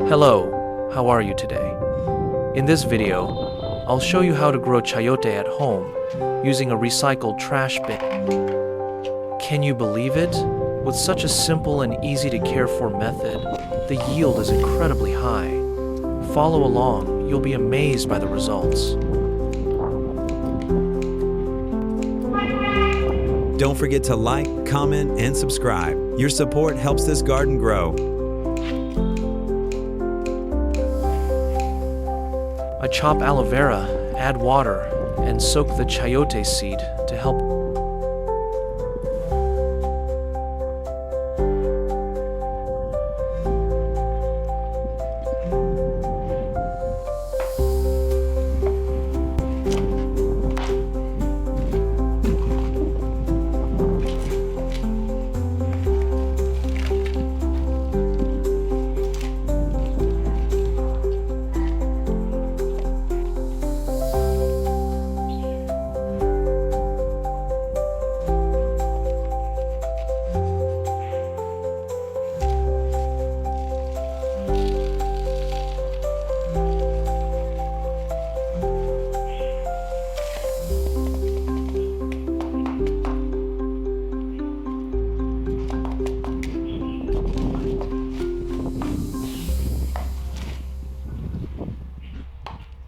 Hello, how are you today? In this video, I'll show you how to grow chayote at home using a recycled trash bin. Can you believe it? With such a simple and easy to care for method, the yield is incredibly high. Follow along, you'll be amazed by the results. Don't forget to like, comment, and subscribe. Your support helps this garden grow. I chop aloe vera, add water, and soak the chayote seed to help.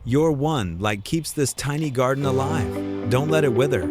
Your one like keeps this tiny garden alive. Don't let it wither.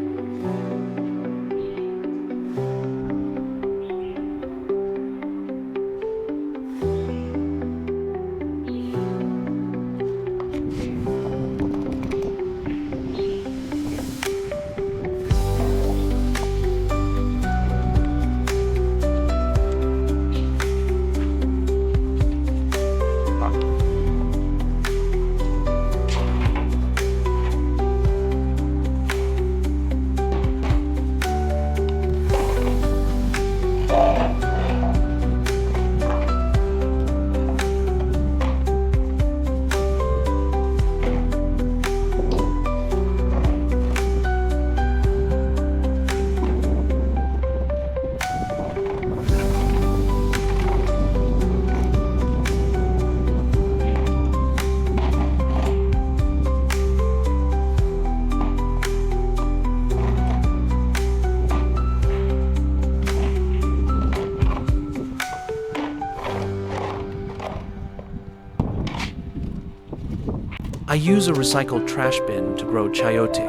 I use a recycled trash bin to grow chayote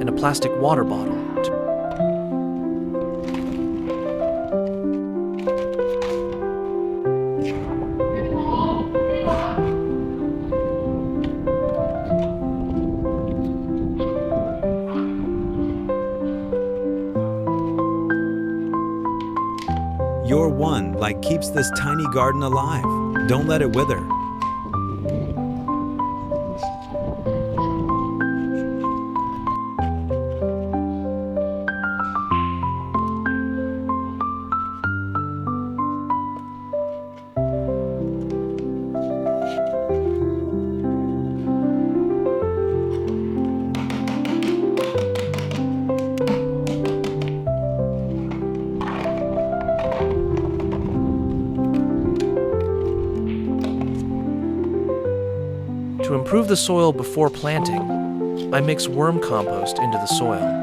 and a plastic water bottle. Your one like keeps this tiny garden alive. Don't let it wither. To improve the soil before planting, I mix worm compost into the soil.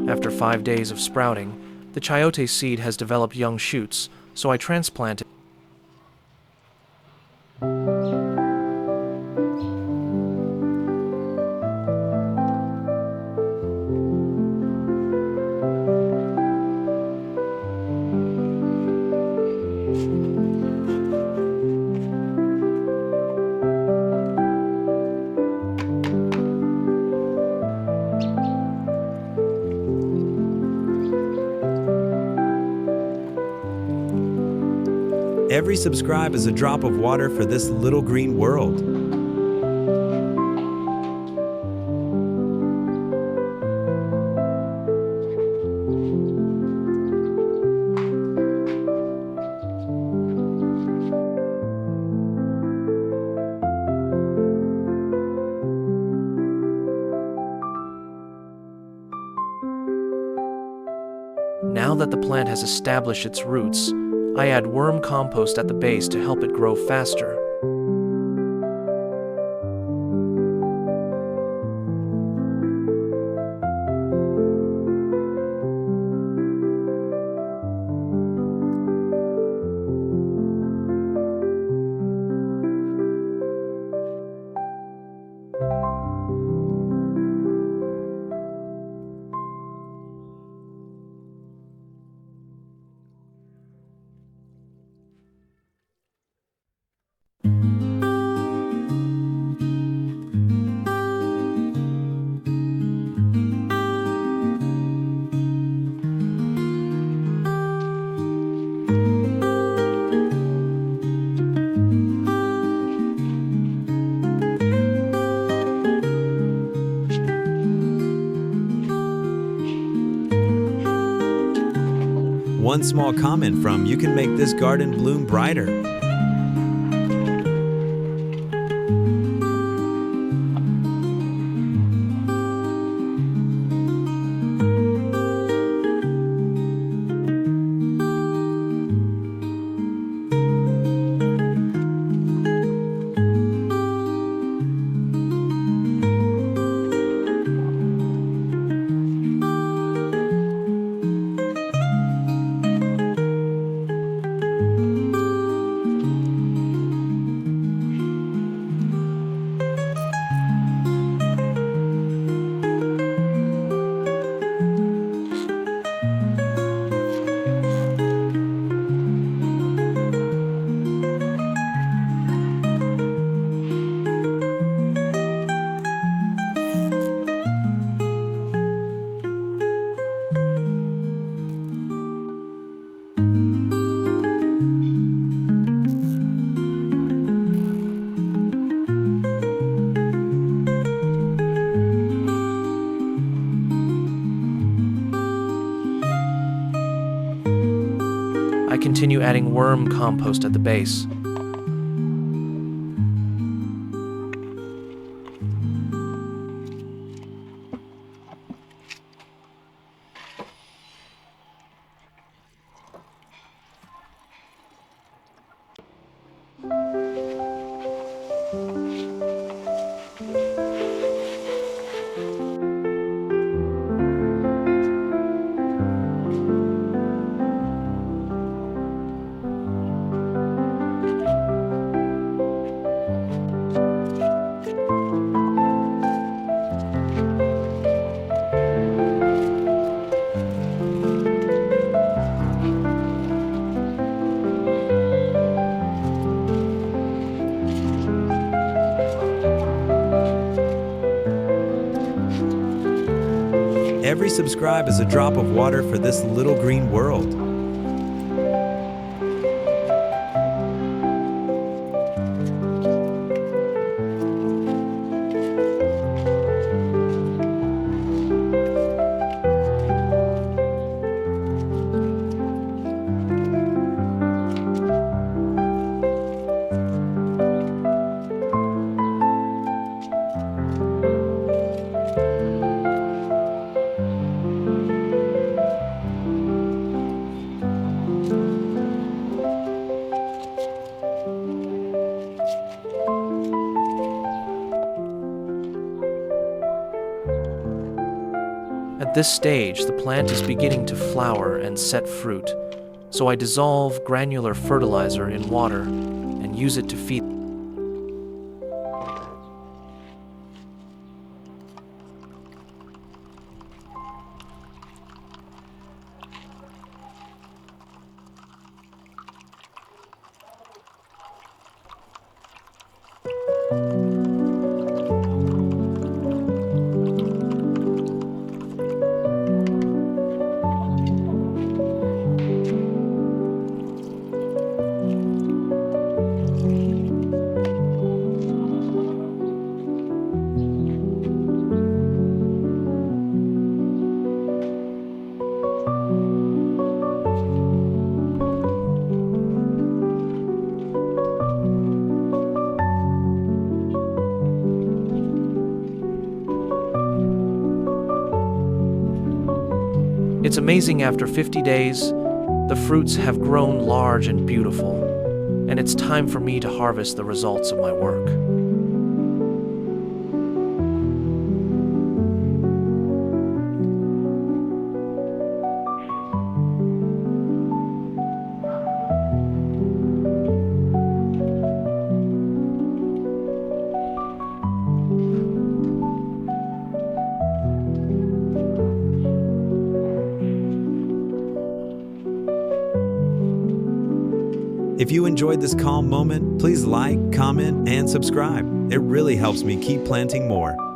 After 5 days of sprouting, the chayote seed has developed young shoots, so I transplant it. Every subscribe is a drop of water for this little green world. Now that the plant has established its roots, I add worm compost at the base to help it grow faster. One small comment from you can make this garden bloom brighter. I continue adding worm compost at the base. Every subscribe is a drop of water for this little green world. At this stage, the plant is beginning to flower and set fruit, so I dissolve granular fertilizer in water and use it to feed. It's amazing, after 50 days, the fruits have grown large and beautiful, and it's time for me to harvest the results of my work. If you enjoyed this calm moment, please like, comment, and subscribe. It really helps me keep planting more.